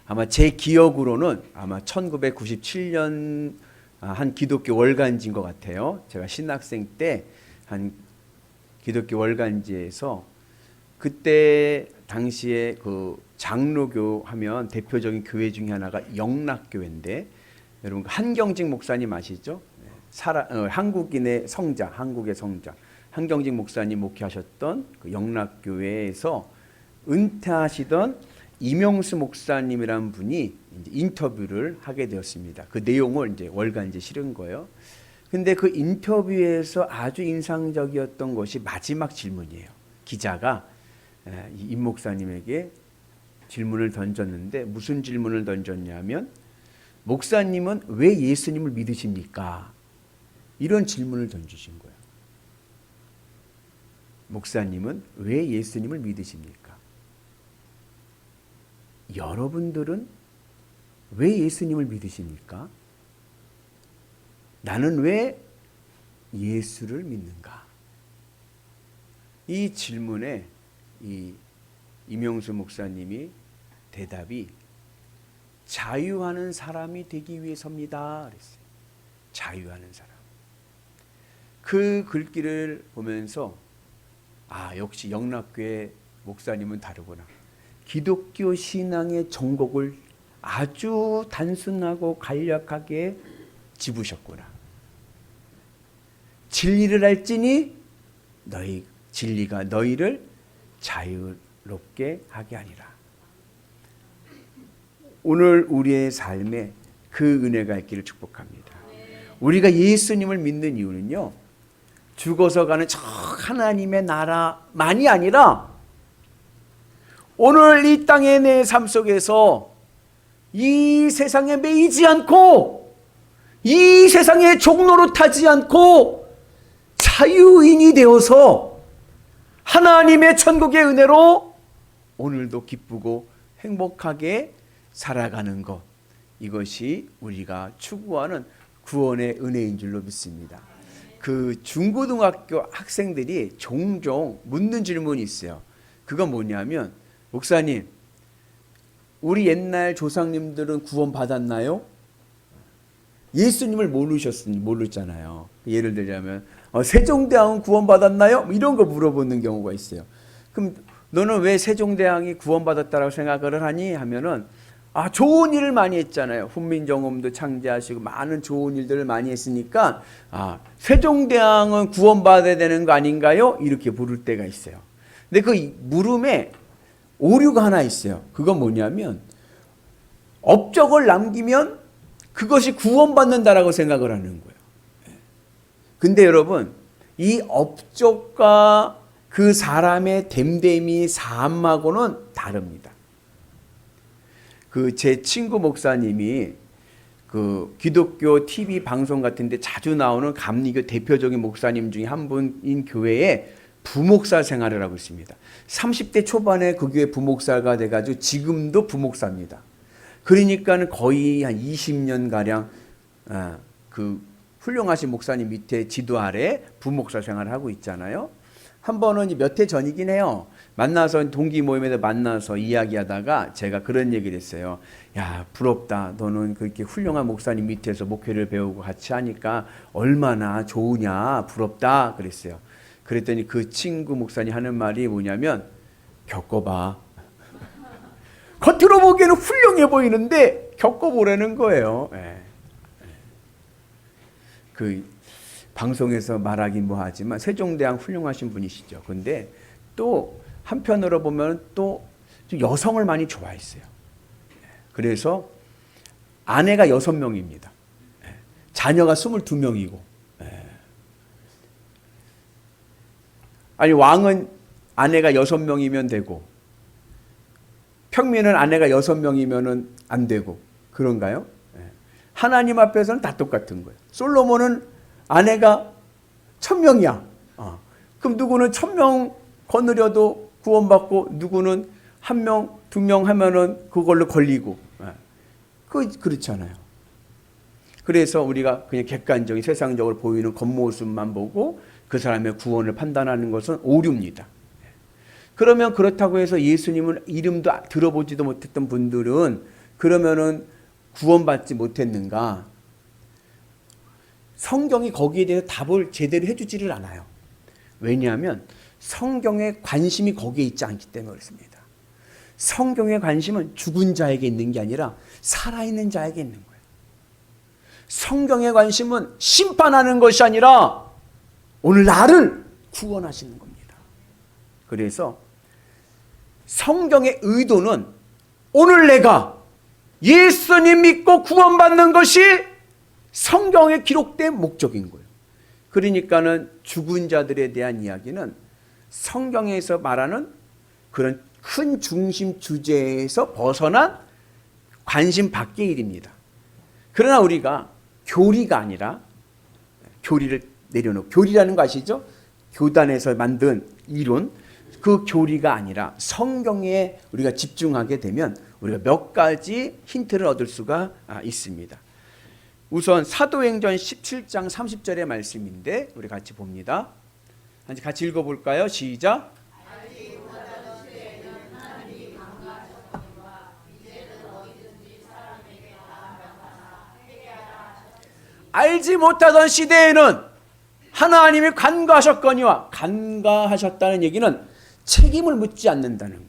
아마 제 기억으로는 아마 1997년 한 기독교 월간지인 것 같아요. 제가 신학생 때 한 기독교 월간지에서 그때 당시에 그 장로교 하면 대표적인 교회 중에 하나가 영락교회인데, 여러분 한경직 목사님 아시죠? 한국인의 성자, 한국의 성자 한경직 목사님 목회하셨던 그 영락교회에서 은퇴하시던 이명수 목사님이라는 분이 이제 인터뷰를 하게 되었습니다. 그 내용을 이제 월간지에 실은 거예요. 근데 그 인터뷰에서 아주 인상적이었던 것이 마지막 질문이에요. 기자가 임 목사님에게 질문을 던졌는데, 무슨 질문을 던졌냐면 목사님은 왜 예수님을 믿으십니까? 이런 질문을 던지신 거예요. 목사님은 왜 예수님을 믿으십니까? 여러분들은 왜 예수님을 믿으십니까? 나는 왜 예수를 믿는가? 이 질문에 이명수 목사님이 대답이 자유하는 사람이 되기 위해서입니다 그랬어요. 자유하는 사람. 그 글귀를 보면서 역시 영락교회 목사님은 다르구나. 기독교 신앙의 정곡을 아주 단순하고 간략하게 짚으셨구나. 진리를 알지니 진리가 너희를 자유롭게 하게 하리라. 오늘 우리의 삶에 그 은혜가 있기를 축복합니다. 우리가 예수님을 믿는 이유는요, 죽어서 가는 저 하나님의 나라만이 아니라 오늘 이 땅의 내 삶 속에서 이 세상에 매이지 않고 이 세상의 종로로 타지 않고 자유인이 되어서 하나님의 천국의 은혜로 오늘도 기쁘고 행복하게 살아가는 것, 이것이 우리가 추구하는 구원의 은혜인 줄로 믿습니다. 그 중고등학교 학생들이 종종 묻는 질문이 있어요. 그건 뭐냐면, 목사님, 우리 옛날 조상님들은 구원 받았나요? 예수님을 모르잖아요. 예를 들자면 세종대왕은 구원 받았나요? 이런 거 물어보는 경우가 있어요. 그럼 너는 왜 세종대왕이 구원 받았다고 생각을 하니? 하면은 좋은 일을 많이 했잖아요. 훈민정음도 창제하시고 많은 좋은 일들을 많이 했으니까 세종대왕은 구원받아야 되는 거 아닌가요? 이렇게 물을 때가 있어요. 근데 그 물음에 오류가 하나 있어요. 그건 뭐냐면, 업적을 남기면 그것이 구원받는다라고 생각을 하는 거예요. 근데 여러분, 이 업적과 그 사람의 됨됨이 삶하고는 다릅니다. 제 친구 목사님이 그 기독교 TV 방송 같은데 자주 나오는 감리교 대표적인 목사님 중에 한 분인 교회에 부목사 생활을 하고 있습니다. 30대 초반에 그 교회 부목사가 돼가지고 지금도 부목사입니다. 그러니까 거의 한 20년가량 그 훌륭하신 목사님 밑에 지도 아래 부목사 생활을 하고 있잖아요. 한 번은 몇 해 전이긴 해요. 만나서 동기 모임에서 만나서 이야기하다가 제가 그런 얘기를 했어요. 야, 부럽다. 너는 그렇게 훌륭한 목사님 밑에서 목회를 배우고 같이 하니까 얼마나 좋으냐. 부럽다. 그랬어요. 그랬더니 그 친구 목사님 하는 말이 뭐냐면, 겪어봐. 겉으로 보기에는 훌륭해 보이는데 겪어보라는 거예요. 그 방송에서 말하긴 뭐하지만 세종대왕 훌륭하신 분이시죠. 근데 또 한편으로 보면 또 여성을 많이 좋아했어요. 그래서 아내가 6명입니다. 자녀가 22명이고. 아니, 왕은 아내가 6명이면 되고 평민은 아내가 6명이면 안 되고 그런가요? 하나님 앞에서는 다 똑같은 거예요. 솔로몬은 아내가 1000명이야. 그럼 누구는 1000명 거느려도 구원받고 누구는 1명, 2명 하면은 그걸로 걸리고. 그렇잖아요. 그래서 우리가 그냥 객관적인 세상적으로 보이는 겉모습만 보고 그 사람의 구원을 판단하는 것은 오류입니다. 그러면 그렇다고 해서 예수님을 이름도 들어보지도 못했던 분들은 그러면은 구원받지 못했는가? 성경이 거기에 대해서 답을 제대로 해주지를 않아요. 왜냐하면 성경의 관심이 거기에 있지 않기 때문에 그렇습니다. 성경의 관심은 죽은 자에게 있는 게 아니라 살아있는 자에게 있는 거예요. 성경의 관심은 심판하는 것이 아니라 오늘 나를 구원하시는 겁니다. 그래서 성경의 의도는 오늘 내가 예수님 믿고 구원받는 것이 성경에 기록된 목적인 거예요. 그러니까는 죽은 자들에 대한 이야기는 성경에서 말하는 그런 큰 중심 주제에서 벗어난 관심 밖의 일입니다. 그러나 우리가 교리가 아니라 교리를 내려놓고, 교리라는 거 아시죠? 교단에서 만든 이론, 그 교리가 아니라 성경에 우리가 집중하게 되면 우리가 몇 가지 힌트를 얻을 수가 있습니다. 우선 사도행전 17장 30절의 말씀인데 우리 같이 봅니다. 같이 읽어볼까요? 시작. 알지 못하던 시대에는 하나님이 간과하셨거니와, 간과하셨다는 얘기는 책임을 묻지 않는다는 거예요.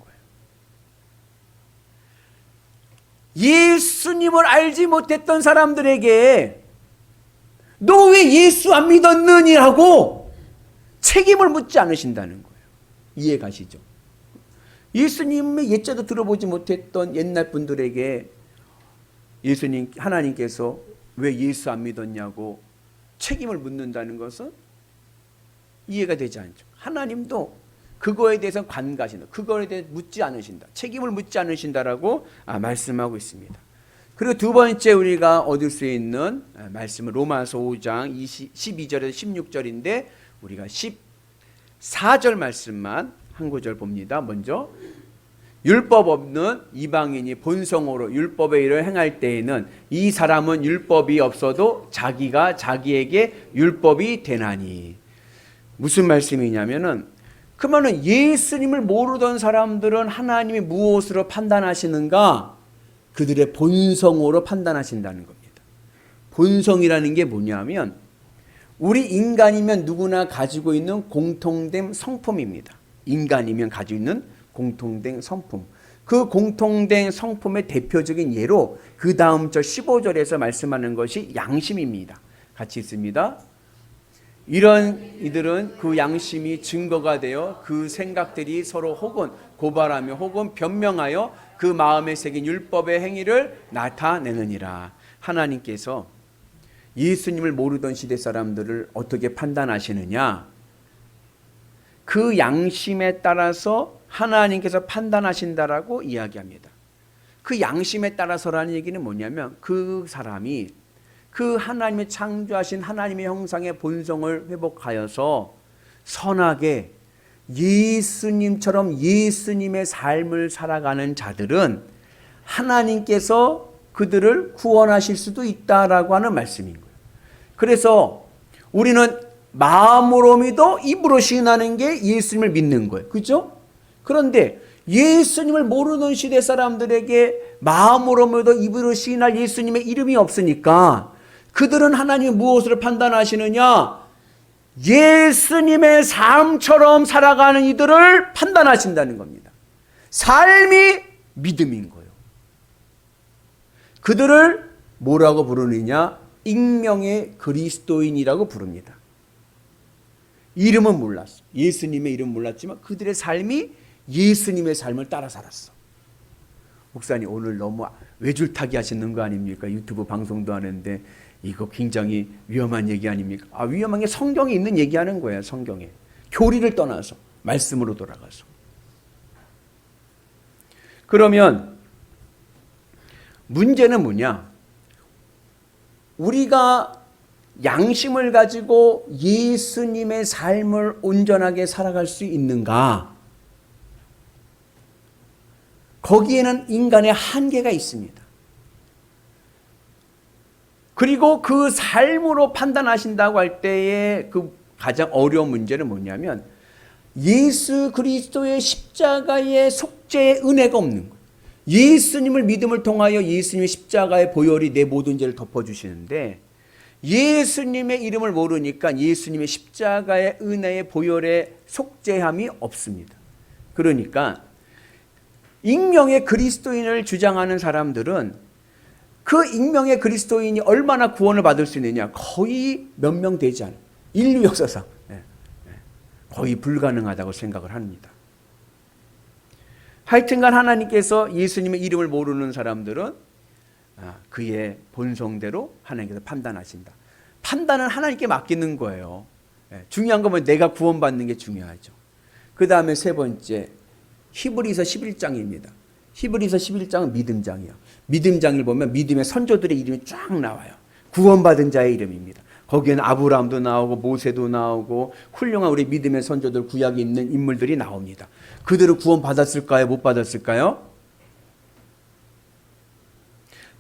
예수님을 알지 못했던 사람들에게 너 왜 예수 안 믿었느니라고 책임을 묻지 않으신다는 거예요. 이해 가시죠? 예수님의 예자도 들어보지 못했던 옛날 분들에게 하나님께서 왜 예수 안 믿었냐고 책임을 묻는다는 것은 이해가 되지 않죠. 하나님도 그거에 대해서 관가하신다. 그거에 대해 묻지 않으신다. 책임을 묻지 않으신다라고 말씀하고 있습니다. 그리고 두 번째 우리가 얻을 수 있는 말씀은 로마서 5장 12절에서 16절인데 우리가 14절 말씀만 한 구절 봅니다. 먼저 율법 없는 이방인이 본성으로 율법의 일을 행할 때에는 이 사람은 율법이 없어도 자기가 자기에게 율법이 되나니. 무슨 말씀이냐면은 그러면 예수님을 모르던 사람들은 하나님이 무엇으로 판단하시는가? 그들의 본성으로 판단하신다는 겁니다. 본성이라는 게 뭐냐면 우리 인간이면 누구나 가지고 있는 공통된 성품입니다. 인간이면 가지고 있는 공통된 성품. 그 공통된 성품의 대표적인 예로 그 다음 절 15절에서 말씀하는 것이 양심입니다. 같이 있습니다. 이런 이들은 그 양심이 증거가 되어 그 생각들이 서로 혹은 고발하며 혹은 변명하여 그 마음에 새긴 율법의 행위를 나타내느니라. 하나님께서 예수님을 모르던 시대 사람들을 어떻게 판단하시느냐? 그 양심에 따라서 하나님께서 판단하신다라고 이야기합니다. 그 양심에 따라서라는 얘기는 뭐냐면 그 사람이 그 하나님의 창조하신 하나님의 형상의 본성을 회복하여서 선하게 예수님처럼 예수님의 삶을 살아가는 자들은 하나님께서 그들을 구원하실 수도 있다라고 하는 말씀인 거예요. 그래서 우리는 마음으로 믿어 입으로 시인하는 게 예수님을 믿는 거예요. 그렇죠? 그런데 예수님을 모르는 시대 사람들에게 마음으로 믿어 입으로 시인할 예수님의 이름이 없으니까 그들은 하나님이 무엇으로 판단하시느냐? 예수님의 삶처럼 살아가는 이들을 판단하신다는 겁니다. 삶이 믿음인 거예요. 그들을 뭐라고 부르느냐? 익명의 그리스도인이라고 부릅니다. 이름은 몰랐어. 예수님의 이름 몰랐지만 그들의 삶이 예수님의 삶을 따라 살았어. 목사님 오늘 너무 외줄타기 하시는 거 아닙니까? 유튜브 방송도 하는데 이거 굉장히 위험한 얘기 아닙니까? 위험한 게 성경에 있는 얘기하는 거예요. 성경에. 교리를 떠나서 말씀으로 돌아가서. 그러면 문제는 뭐냐? 우리가 양심을 가지고 예수님의 삶을 온전하게 살아갈 수 있는가? 거기에는 인간의 한계가 있습니다. 그리고 그 삶으로 판단하신다고 할 때의 그 가장 어려운 문제는 뭐냐면 예수 그리스도의 십자가의 속죄의 은혜가 없는 거예요. 예수님을 믿음을 통하여 예수님의 십자가의 보혈이 내 모든 죄를 덮어주시는데 예수님의 이름을 모르니까 예수님의 십자가의 은혜의 보혈의 속죄함이 없습니다. 그러니까 익명의 그리스도인을 주장하는 사람들은 그 익명의 그리스도인이 얼마나 구원을 받을 수 있느냐, 거의 몇 명 되지 않아요. 인류 역사상 거의 불가능하다고 생각을 합니다. 하여튼간 하나님께서 예수님의 이름을 모르는 사람들은 그의 본성대로 하나님께서 판단하신다. 판단은 하나님께 맡기는 거예요. 중요한 건 내가 구원받는 게 중요하죠. 그 다음에 세 번째, 히브리서 11장입니다. 히브리서 11장은 믿음장이에요. 믿음장을 보면 믿음의 선조들의 이름이 쫙 나와요. 구원받은 자의 이름입니다. 거기에는 아브라함도 나오고 모세도 나오고 훌륭한 우리 믿음의 선조들, 구약에 있는 인물들이 나옵니다. 그들은 구원받았을까요? 못 받았을까요?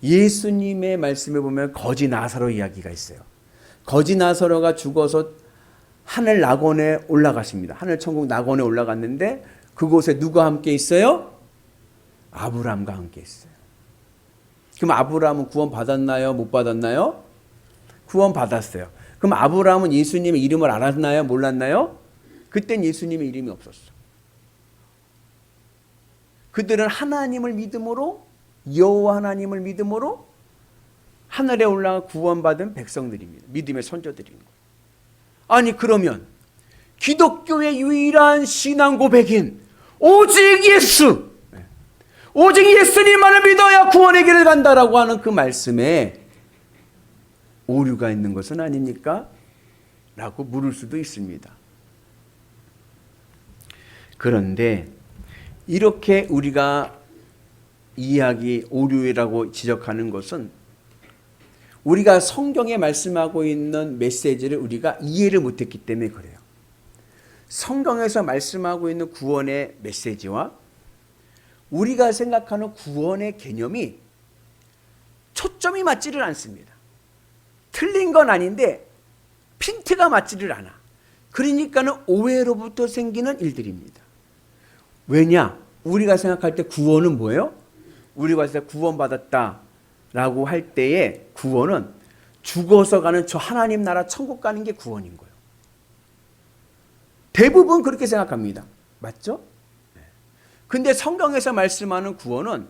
예수님의 말씀에 보면 거지 나사로 이야기가 있어요. 거지 나사로가 죽어서 하늘 낙원에 올라갔습니다. 하늘 천국 낙원에 올라갔는데 그곳에 누가 함께 있어요? 아브라함과 함께 있어요. 그럼 아브라함은 구원 받았나요? 못 받았나요? 구원 받았어요. 그럼 아브라함은 예수님의 이름을 알았나요? 몰랐나요? 그땐 예수님의 이름이 없었어. 그들은 하나님을 믿음으로, 여호와 하나님을 믿음으로 하늘에 올라가 구원받은 백성들입니다. 믿음의 선조들인 거예요. 아니 그러면 기독교의 유일한 신앙 고백인 오직 예수, 오직 예수님만을 믿어야 구원의 길을 간다라고 하는 그 말씀에 오류가 있는 것은 아닙니까? 라고 물을 수도 있습니다. 그런데 이렇게 우리가 이야기 오류라고 지적하는 것은 우리가 성경에 말씀하고 있는 메시지를 우리가 이해를 못했기 때문에 그래요. 성경에서 말씀하고 있는 구원의 메시지와 우리가 생각하는 구원의 개념이 초점이 맞지를 않습니다. 틀린 건 아닌데 핀트가 맞지를 않아. 그러니까는 오해로부터 생기는 일들입니다. 왜냐? 우리가 생각할 때 구원은 뭐예요? 우리가 구원받았다라고 할 때의 구원은 죽어서 가는 저 하나님 나라 천국 가는 게 구원인 거예요. 대부분 그렇게 생각합니다. 맞죠? 근데 성경에서 말씀하는 구원은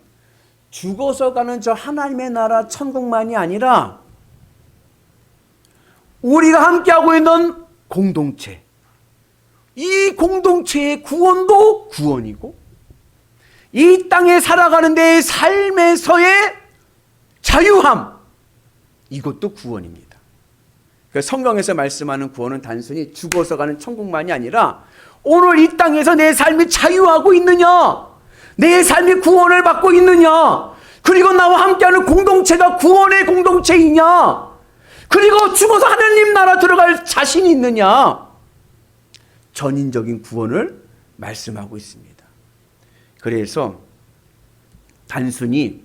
죽어서 가는 저 하나님의 나라 천국만이 아니라 우리가 함께하고 있는 공동체, 이 공동체의 구원도 구원이고 이 땅에 살아가는 데의 삶에서의 자유함, 이것도 구원입니다. 그러니까 성경에서 말씀하는 구원은 단순히 죽어서 가는 천국만이 아니라 오늘 이 땅에서 내 삶이 자유하고 있느냐, 내 삶이 구원을 받고 있느냐, 그리고 나와 함께하는 공동체가 구원의 공동체이냐, 그리고 죽어서 하나님 나라 들어갈 자신이 있느냐, 전인적인 구원을 말씀하고 있습니다. 그래서 단순히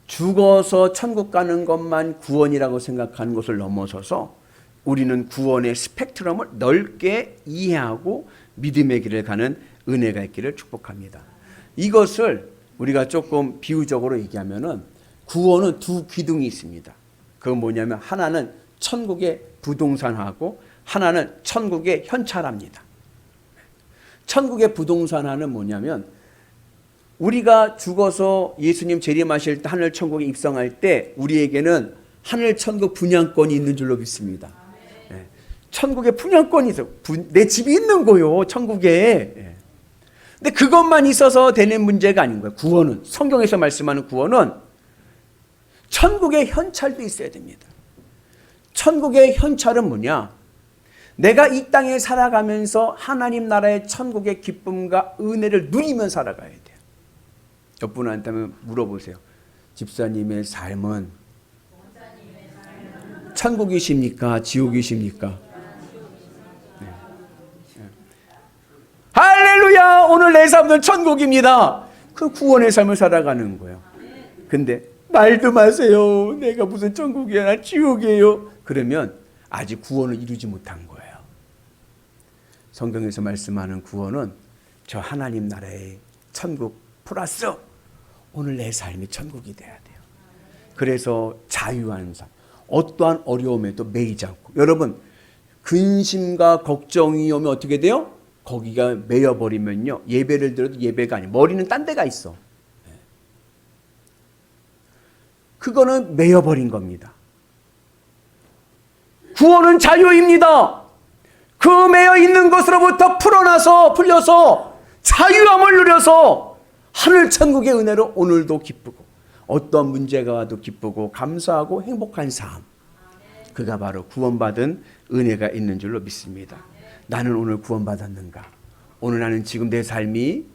죽어서 천국 가는 것만 구원이라고 생각하는 것을 넘어서서 우리는 구원의 스펙트럼을 넓게 이해하고 믿음의 길을 가는 은혜가 있기를 축복합니다. 이것을 우리가 조금 비유적으로 얘기하면은 구원은 두 기둥이 있습니다. 그건 뭐냐면 하나는 천국의 부동산하고 하나는 천국의 현찰합니다. 천국의 부동산화는 뭐냐면 우리가 죽어서 예수님 재림하실 때 하늘 천국에 입성할 때 우리에게는 하늘 천국 분양권이 있는 줄로 믿습니다. 천국에 분양권이 있어. 내 집이 있는 거요, 천국에. 근데 그것만 있어서 되는 문제가 아닌 거예요. 구원은, 성경에서 말씀하는 구원은 천국의 현찰도 있어야 됩니다. 천국의 현찰은 뭐냐? 내가 이 땅에 살아가면서 하나님 나라의 천국의 기쁨과 은혜를 누리며 살아가야 돼요. 옆분한테 한번 물어보세요. 집사님의 삶은 천국이십니까? 지옥이십니까? 네. 할렐루야! 오늘 내 삶은 천국입니다. 그 구원의 삶을 살아가는 거예요. 근데 말도 마세요. 내가 무슨 천국이야, 나 지옥이에요. 그러면 아직 구원을 이루지 못한 거예요. 성경에서 말씀하는 구원은 저 하나님 나라의 천국 플러스 오늘 내 삶이 천국이 돼야 돼요. 그래서 자유한 삶, 어떠한 어려움에도 매이지 않고. 여러분, 근심과 걱정이 오면 어떻게 돼요? 거기가 매여버리면요, 예배를 들어도 예배가 아니에요. 머리는 딴 데가 있어. 그거는 매여버린 겁니다. 구원은 자유입니다. 그 매여 있는 것으로부터 풀려서 자유함을 누려서 하늘 천국의 은혜로 오늘도 기쁘고, 어떤 문제가 와도 기쁘고 감사하고 행복한 삶, 그가 바로 구원받은 은혜가 있는 줄로 믿습니다. 나는 오늘 구원받았는가? 오늘 나는 지금 내 삶이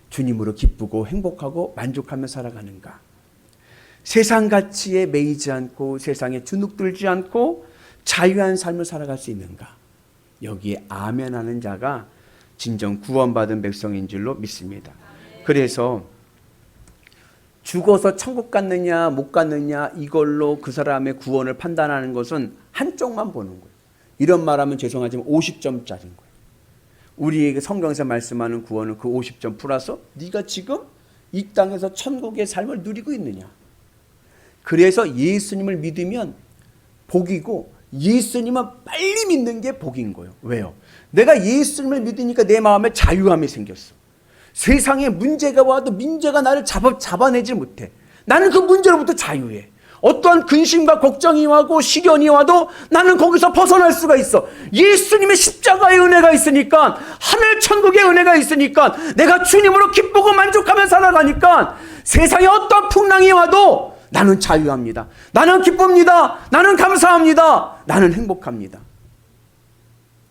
주님으로 기쁘고 행복하고 만족하며 살아가는가? 세상 가치에 매이지 않고 세상에 주눅들지 않고 자유한 삶을 살아갈 수 있는가? 여기에 아멘하는 자가 진정 구원받은 백성인 줄로 믿습니다. 그래서 죽어서 천국 갔느냐 못 갔느냐 이걸로 그 사람의 구원을 판단하는 것은 한쪽만 보는 거예요. 이런 말하면 죄송하지만 50점짜리인 거예요. 우리에게 성경에서 말씀하는 구원은 그 50점 플러스 네가 지금 이 땅에서 천국의 삶을 누리고 있느냐. 그래서 예수님을 믿으면 복이고 예수님은 빨리 믿는 게 복인 거예요. 왜요? 내가 예수님을 믿으니까 내 마음에 자유함이 생겼어. 세상에 문제가 와도 문제가 나를 잡아내지 못해. 나는 그 문제로부터 자유해. 어떠한 근심과 걱정이 와도 시련이 와도 나는 거기서 벗어날 수가 있어. 예수님의 십자가의 은혜가 있으니까, 하늘 천국의 은혜가 있으니까, 내가 주님으로 기쁘고 만족하며 살아가니까 세상에 어떠한 풍랑이 와도 나는 자유합니다. 나는 기쁩니다. 나는 감사합니다. 나는 행복합니다.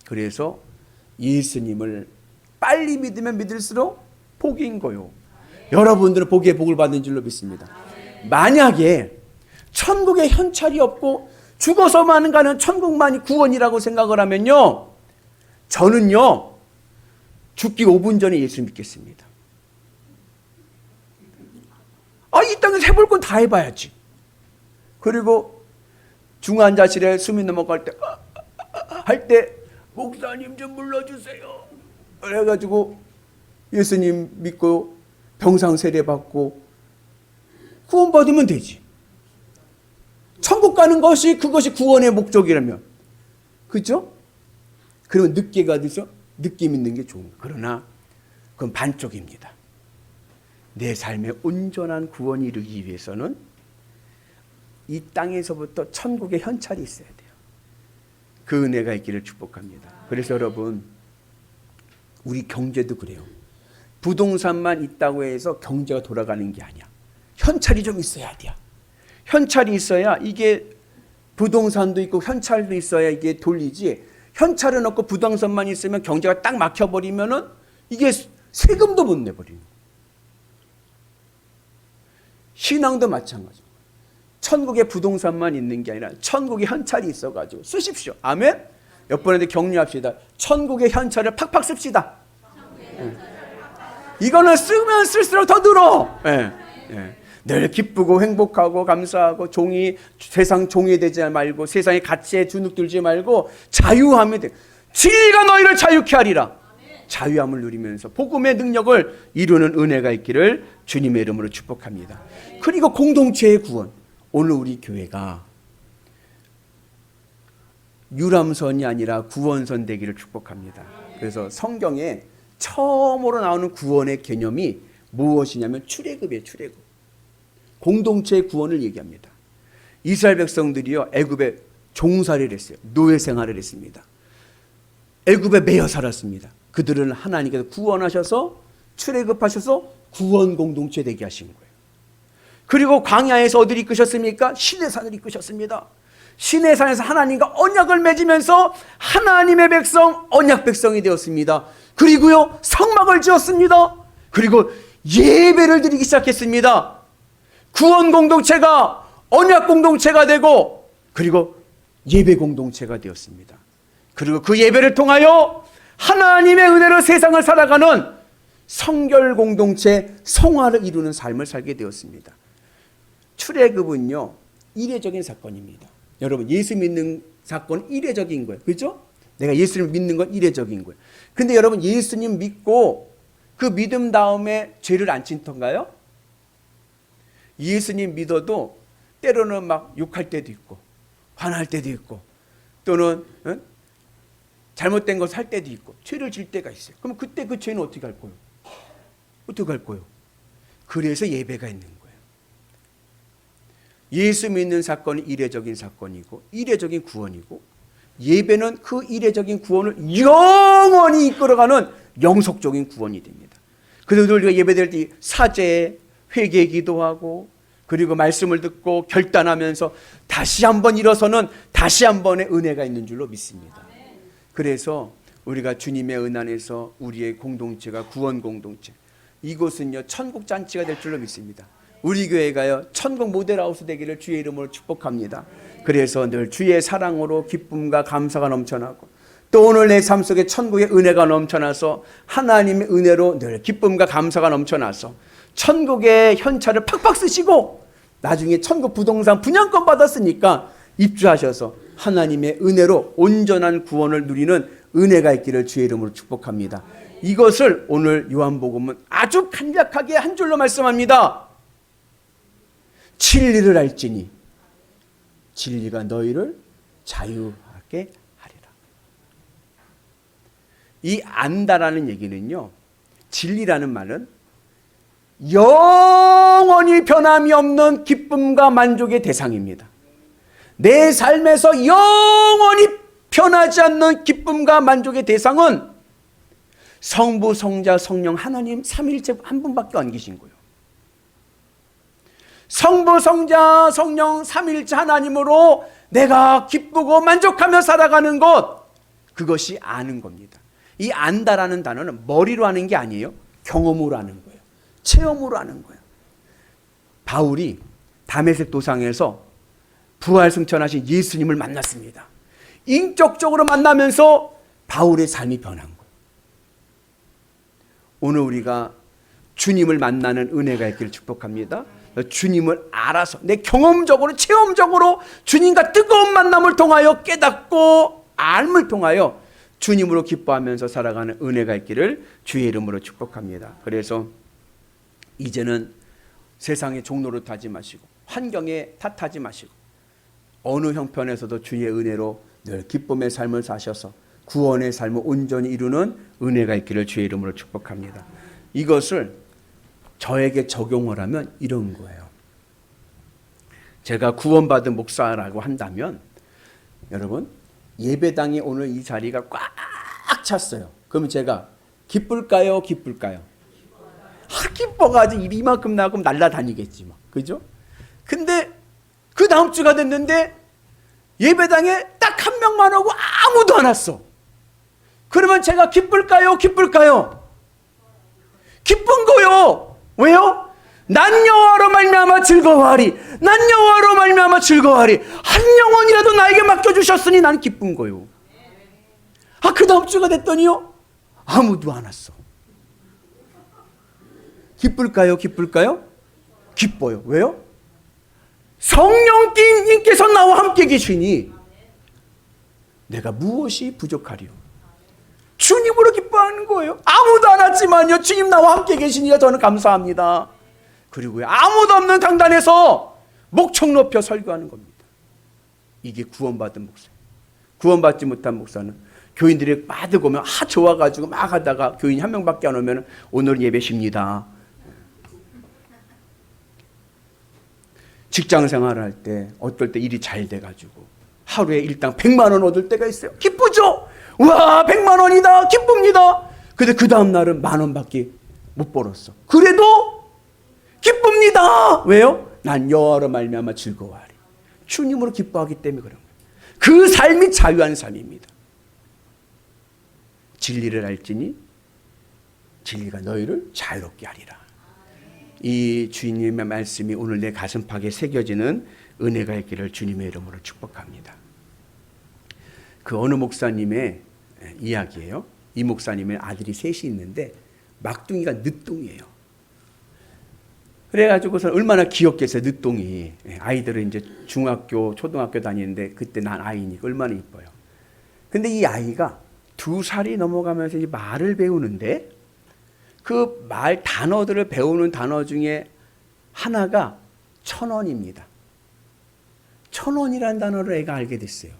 그래서 예수님을 빨리 믿으면 믿을수록 복인 거요. 여러분들은 복의 복을 받는 줄로 믿습니다. 만약에 천국에 현찰이 없고 죽어서만 가는 천국만이 구원이라고 생각을 하면요, 저는요 죽기 5분 전에 예수 믿겠습니다. 이 땅에서 해볼 건 다 해봐야지. 그리고 중환자실에 숨이 넘어갈 때 할 때 목사님 좀 불러주세요. 그래가지고 예수님 믿고 병상 세례 받고 구원받으면 되지. 천국 가는 것이 그것이 구원의 목적이라면, 그죠? 그러면 늦게 가서 늦게 믿는 게 좋은 거예요. 그러나 그건 반쪽입니다. 내 삶의 온전한 구원이 이루기 위해서는 이 땅에서부터 천국의 현찰이 있어야 돼요. 그 은혜가 있기를 축복합니다. 그래서 여러분, 우리 경제도 그래요. 부동산만 있다고 해서 경제가 돌아가는 게 아니야. 현찰이 좀 있어야 돼요. 현찰이 있어야 이게 부동산도 있고 현찰도 있어야 이게 돌리지. 현찰은 없고 부동산만 있으면 경제가 딱 막혀버리면은 이게 세금도 못 내버리는 거예요. 신앙도 마찬가지고, 천국에 부동산만 있는 게 아니라 천국에 현찰이 있어가지고 쓰십시오. 아멘? 옆분한테 격려합시다. 천국의 현찰을 팍팍 씁시다. 이거는 쓰면 쓸수록 더 늘어. 늘 기쁘고 행복하고 감사하고 세상 종이 되지 말고 세상의 가치에 주눅들지 말고 자유함이 돼. 진리가 너희를 자유케 하리라. 자유함을 누리면서 복음의 능력을 이루는 은혜가 있기를 주님의 이름으로 축복합니다. 그리고 공동체의 구원. 오늘 우리 교회가 유람선이 아니라 구원선 되기를 축복합니다. 그래서 성경에 처음으로 나오는 구원의 개념이 무엇이냐면 출애굽이에요. 출애굽. 공동체의 구원을 얘기합니다. 이스라엘 백성들이요, 애굽에 종살이를 했어요. 노예 생활을 했습니다. 애굽에 매여 살았습니다. 그들은 하나님께서 구원하셔서 출애굽하셔서 구원 공동체 되게 하신 거예요. 그리고 광야에서 어디를 이끄셨습니까? 시내산을 이끄셨습니다. 시내산에서 하나님과 언약을 맺으면서 하나님의 백성, 언약 백성이 되었습니다. 그리고요, 성막을 지었습니다. 그리고 예배를 드리기 시작했습니다. 구원 공동체가 언약 공동체가 되고, 그리고 예배 공동체가 되었습니다. 그리고 그 예배를 통하여 하나님의 은혜로 세상을 살아가는 성결 공동체, 성화를 이루는 삶을 살게 되었습니다. 출애굽은요, 이례적인 사건입니다. 여러분, 예수 믿는 사건은 이례적인 거예요. 그렇죠? 내가 예수를 믿는 건 이례적인 거예요. 근데 여러분, 예수님 믿고 그 믿음 다음에 죄를 안 짓던가요? 예수님 믿어도 때로는 막 욕할 때도 있고 화날 때도 있고 또는 잘못된 것을 할 때도 있고 죄를 질 때가 있어요. 그럼 그때 그 죄는 어떻게 할 거예요? 어떻게 할 거예요? 그래서 예배가 있는 거예요. 예수 믿는 사건은 이례적인 사건이고 이례적인 구원이고 예배는 그 이례적인 구원을 영원히 이끌어가는 영속적인 구원이 됩니다. 그래서 우리가 예배드릴 때 사죄, 회개 기도하고 그리고 말씀을 듣고 결단하면서 다시 한번 일어서는 다시 한 번의 은혜가 있는 줄로 믿습니다. 그래서 우리가 주님의 은 안에서 우리의 공동체가 구원 공동체, 이곳은요 천국 잔치가 될 줄로 믿습니다. 우리 교회가요 천국 모델하우스 되기를 주의 이름으로 축복합니다. 그래서 늘 주의 사랑으로 기쁨과 감사가 넘쳐나고 또 오늘 내 삶 속에 천국의 은혜가 넘쳐나서 하나님의 은혜로 늘 기쁨과 감사가 넘쳐나서 천국의 현찰을 팍팍 쓰시고 나중에 천국 부동산 분양권 받았으니까 입주하셔서 하나님의 은혜로 온전한 구원을 누리는 은혜가 있기를 주의 이름으로 축복합니다. 이것을 오늘 요한복음은 아주 간략하게 한 줄로 말씀합니다. 진리를 알지니 진리가 너희를 자유하게 하리라. 이 안다라는 얘기는요, 진리라는 말은 영원히 변함이 없는 기쁨과 만족의 대상입니다. 내 삶에서 영원히 변하지 않는 기쁨과 만족의 대상은 성부, 성자, 성령 하나님 삼위일체 한 분밖에 안 계신 거예요. 성부, 성자, 성령 삼위일체 하나님으로 내가 기쁘고 만족하며 살아가는 것, 그것이 아는 겁니다. 이 안다라는 단어는 머리로 하는 게 아니에요. 경험으로 하는 거예요. 체험으로 하는 거예요. 바울이 다메섹 도상에서 부활승천하신 예수님을 만났습니다. 인격적으로 만나면서 바울의 삶이 변한 거예요. 오늘 우리가 주님을 만나는 은혜가 있기를 축복합니다. 주님을 알아서 내 경험적으로 체험적으로 주님과 뜨거운 만남을 통하여 깨닫고 알을 통하여 주님으로 기뻐하면서 살아가는 은혜가 있기를 주의 이름으로 축복합니다. 그래서 이제는 세상의 종로를 타지 마시고 환경에 탓하지 마시고 어느 형편에서도 주의 은혜로 늘 기쁨의 삶을 사셔서 구원의 삶을 온전히 이루는 은혜가 있기를 주의 이름으로 축복합니다. 이것을 저에게 적용을 하면 이런 거예요. 제가 구원받은 목사라고 한다면 여러분 예배당에 오늘 이 자리가 꽉 찼어요. 그러면 제가 기쁠까요? 기쁠까요? 기뻐가지고 이만큼 나고 날라다니겠지 막. 그죠? 근데 그 다음 주가 됐는데 예배당에 딱 한 명만 오고 아무도 안 왔어. 그러면 제가 기쁠까요? 기쁠까요? 기쁜 거요. 왜요? 난 여호와로 말미암아 즐거워하리. 난 여호와로 말미암아 즐거워하리. 한 영혼이라도 나에게 맡겨주셨으니 난 기쁜 거요. 그 다음 주가 됐더니요 아무도 안 왔어. 기쁠까요? 기쁠까요? 기뻐요. 왜요? 성령님께서 나와 함께 계시니 내가 무엇이 부족하리요? 주님으로 기뻐하는 거예요. 아무도 안 왔지만요 주님 나와 함께 계시니까 저는 감사합니다. 그리고 아무도 없는 강단에서 목청 높여 설교하는 겁니다. 이게 구원받은 목사. 구원받지 못한 목사는 교인들이 마득 오면 좋아가지고 막 하다가 교인이 한 명밖에 안 오면 오늘 예배 쉽니다. 직장 생활을 할 때 어떨 때 일이 잘 돼가지고 하루에 일당 100만 원 얻을 때가 있어요. 기쁘죠? 와 100만 원이다 기쁩니다. 근데 그 다음 날은 10,000원밖에 못 벌었어. 그래도 기쁩니다. 왜요? 난 여호와로 말미암아 즐거워하리. 주님으로 기뻐하기 때문에 그런 거예요. 그 삶이 자유한 삶입니다. 진리를 알지니 진리가 너희를 자유롭게 하리라. 이 주님의 말씀이 오늘 내 가슴팍에 새겨지는 은혜가 있기를 주님의 이름으로 축복합니다. 그 어느 목사님의 이야기예요. 이 목사님의 아들이 셋이 있는데 막둥이가 늦둥이에요. 그래가지고서 얼마나 귀엽겠어요. 늦둥이. 아이들은 이제 중학교, 초등학교 다니는데 그때 난 아이니까 얼마나 이뻐요. 근데 이 아이가 2살이 넘어가면서 이제 말을 배우는데 그 말 단어들을 배우는 단어 중에 하나가 천원입니다. 천원이라는 단어를 애가 알게 됐어요.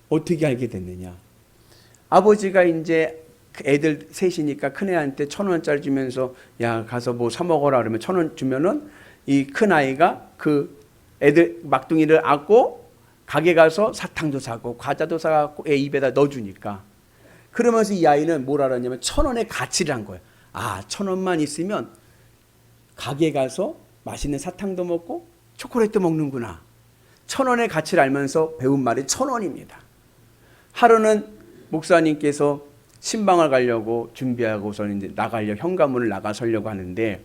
어떻게 알게 됐느냐? 아버지가 이제 애들 셋이니까 큰애한테 1,000원짜리 주면서 야 가서 뭐 사 먹어라 그러면 1,000원 주면은 이 큰아이가 그 애들 막둥이를 안고 가게 가서 사탕도 사고 과자도 사갖고 애 입에다 넣어주니까 그러면서 이 아이는 뭘 알았냐면 1,000원의 가치를 한 거예요. 아 1,000원만 있으면 가게 가서 맛있는 사탕도 먹고 초콜릿도 먹는구나. 1,000원의 가치를 알면서 배운 말이 1,000원입니다. 하루는 목사님께서 신방을 가려고 준비하고서는 이제 나가려고 현관문을 나가서려고 하는데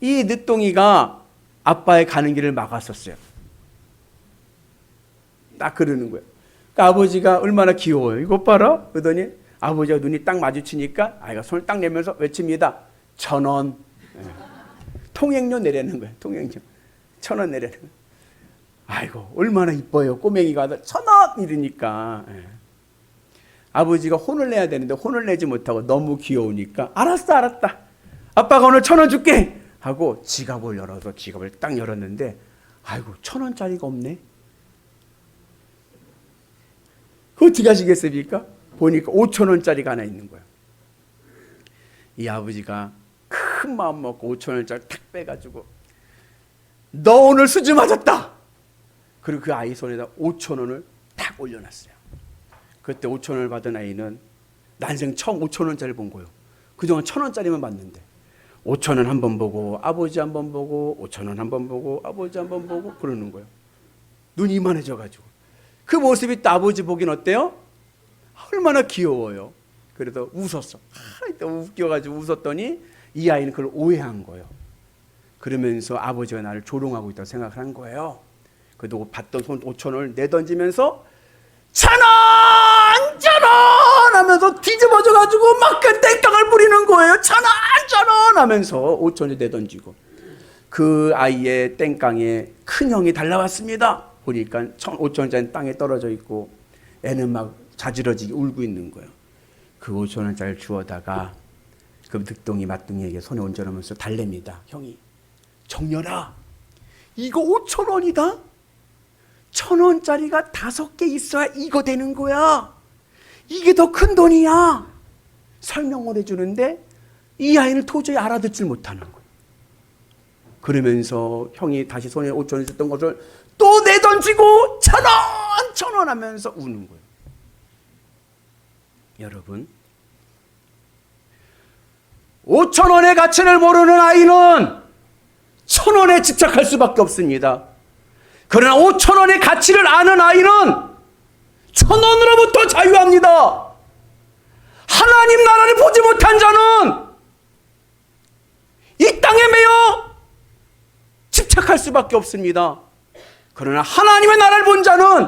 이 늦둥이가 아빠의 가는 길을 막았었어요. 딱 그러는 거예요. 그러니까 아버지가 얼마나 귀여워요. 이것 봐라. 그러더니 아버지가 눈이 딱 마주치니까 아이가 손을 딱 내면서 외칩니다. 1,000원. 통행료 내라는 거예요. 통행료. 1,000원 내라는 거예요. 아이고 얼마나 이뻐요. 꼬맹이가 1,000원 이러니까. 아버지가 혼을 내야 되는데 혼을 내지 못하고 너무 귀여우니까 알았다. 아빠가 오늘 1,000원 줄게 하고 지갑을 열어서 지갑을 딱 열었는데 아이고 1,000원짜리가 없네. 어떻게 하시겠습니까? 보니까 5,000원짜리가 하나 있는 거예요. 이 아버지가 큰 마음 먹고 5,000원짜리 탁 빼가지고 너 오늘 수주 맞았다. 그리고 그 아이 손에다 5,000원을 탁 올려놨어요. 그때 5,000원을 받은 아이는 난생 처음 5,000원짜리 본 거예요. 그동안 1,000원짜리만 봤는데 5,000원 한 번 보고 아버지 한 번 보고 5,000원 한 번 보고 아버지 한 번 보고 그러는 거예요. 눈이 이만해져가지고 그 모습이 또 아버지 보긴 어때요? 얼마나 귀여워요. 그래도 웃었어. 너무 웃겨가지고 웃었더니 이 아이는 그걸 오해한 거예요. 그러면서 아버지가 나를 조롱하고 있다고 생각을 한 거예요. 그래도 받던 손 5,000원을 내던지면서 1,000원! 1,000원! 하면서 뒤집어져가지고 막 그 땡깡을 부리는 거예요. 1,000원! 1,000원! 하면서 5,000원을 내던지고 그 아이의 땡깡에 큰 형이 달라왔습니다. 보니까 5,000원짜리 땅에 떨어져 있고 애는 막 자지러지게 울고 있는 거예요. 그 5,000원짜리를 주워다가 그 늑동이 맞둥이에게 손에 얹어놓으면서 달랩니다. 형이 정렬아 이거 5,000원이다. 1,000원짜리가 5개 있어야 이거 되는 거야. 이게 더 큰 돈이야. 설명을 해주는데 이 아이는 도저히 알아듣질 못하는 거예요. 그러면서 형이 다시 손에 5,000원 줬던 것을 또 내던지고 1,000원! 1,000원 하면서 우는 거예요. 여러분 5,000원의 가치를 모르는 아이는 1,000원에 집착할 수밖에 없습니다. 그러나 5,000원의 가치를 아는 아이는 1,000원으로부터 자유합니다. 하나님 나라를 보지 못한 자는 이 땅에 매여 집착할 수밖에 없습니다. 그러나 하나님의 나라를 본 자는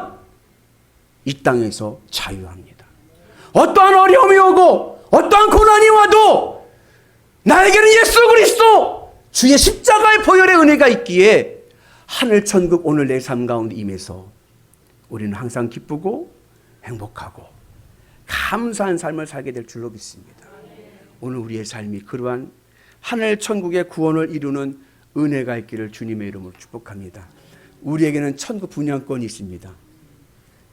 이 땅에서 자유합니다. 어떠한 어려움이 오고 어떠한 고난이 와도 나에게는 예수 그리스도 주의 십자가의 보혈의 은혜가 있기에 하늘 천국 오늘 내 삶 가운데 임해서 우리는 항상 기쁘고 행복하고 감사한 삶을 살게 될 줄로 믿습니다. 오늘 우리의 삶이 그러한 하늘 천국의 구원을 이루는 은혜가 있기를 주님의 이름으로 축복합니다. 우리에게는 천국 분양권이 있습니다.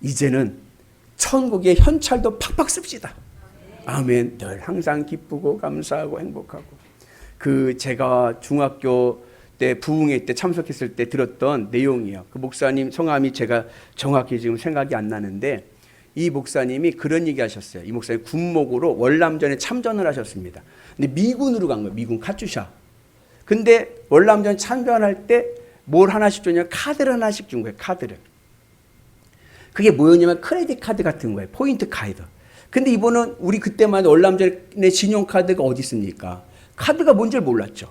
이제는 천국의 현찰도 팍팍 씁시다. 아멘. 늘 항상 기쁘고 감사하고 행복하고. 제가 중학교 때 부흥회 때 참석했을 때 들었던 내용이에요. 그 목사님 성함이 제가 정확히 지금 생각이 안 나는데 이 목사님이 그런 얘기 하셨어요. 이 목사님 군목으로 월남전에 참전을 하셨습니다. 근데 미군으로 간 거예요. 미군 카투샤. 근데 월남전 참전할 때 뭘 하나씩 줬냐면 카드를 하나씩 준 거예요. 카드를. 그게 뭐였냐면 크레딧 카드 같은 거예요. 포인트 카드. 근데 이분은 우리 그때만 월남전에 신용카드가 어디 있습니까? 카드가 뭔지를 몰랐죠.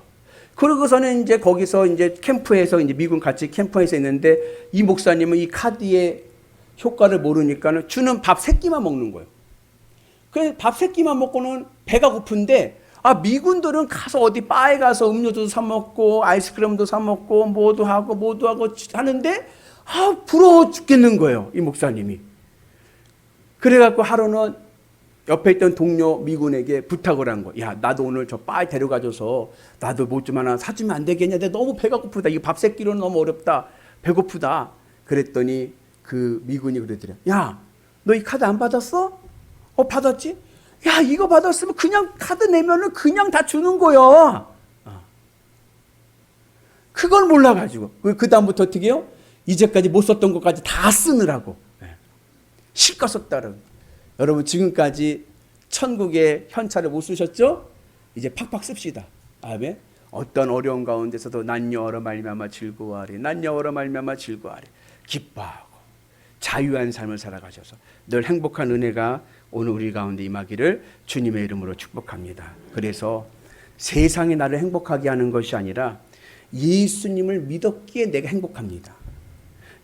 그러고서는 이제 거기서 이제 캠프에서 이제 미군 같이 캠프에서 있는데 이 목사님은 이 카드의 효과를 모르니까는 주는 밥 3끼만 먹는 거예요. 그래서 밥 3끼만 먹고는 배가 고픈데 미군들은 가서 어디 바에 가서 음료도 사 먹고 아이스크림도 사 먹고 뭐도 하고 하는데 부러워 죽겠는 거예요. 이 목사님이. 그래갖고 하루는 옆에 있던 동료 미군에게 부탁을 한 거. 야, 나도 오늘 저 바에 데려가줘서 나도 뭐 좀 하나 사주면 안 되겠냐? 내가 너무 배가 고프다. 이거 밥 새끼로는 너무 어렵다. 배고프다. 그랬더니 그 미군이 그러더래. 야, 너 이 카드 안 받았어? 받았지? 야, 이거 받았으면 그냥 카드 내면은 그냥 다 주는 거야. 그걸 몰라가지고. 그 다음부터 어떻게 해요? 이제까지 못 썼던 것까지 다 쓰느라고. 실컷 썼다는. 여러분 지금까지 천국의 현찰을 못 쓰셨죠? 이제 팍팍 씁시다. 아멘. 어떤 어려운 가운데서도 난 여호와로 말미암아 즐거워하리. 난 여호와로 말미암아 즐거워하리. 기뻐하고 자유한 삶을 살아가셔서 늘 행복한 은혜가 오늘 우리 가운데 임하기를 주님의 이름으로 축복합니다. 그래서 세상이 나를 행복하게 하는 것이 아니라 예수님을 믿었기에 내가 행복합니다.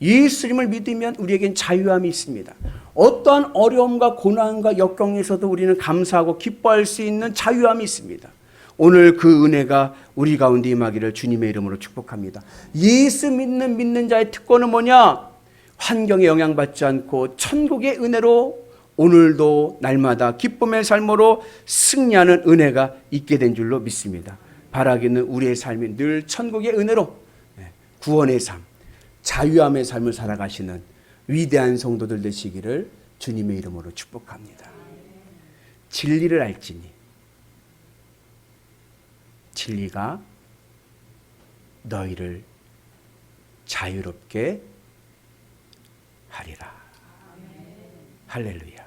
예수님을 믿으면 우리에겐 자유함이 있습니다. 어떠한 어려움과 고난과 역경에서도 우리는 감사하고 기뻐할 수 있는 자유함이 있습니다. 오늘 그 은혜가 우리 가운데 임하기를 주님의 이름으로 축복합니다. 예수 믿는 자의 특권은 뭐냐? 환경에 영향받지 않고 천국의 은혜로 오늘도 날마다 기쁨의 삶으로 승리하는 은혜가 있게 된 줄로 믿습니다. 바라기는 우리의 삶이 늘 천국의 은혜로 구원의 삶, 자유함의 삶을 살아가시는 위대한 성도들 되시기를 주님의 이름으로 축복합니다. 진리를 알지니 진리가 너희를 자유롭게 하리라. 할렐루야.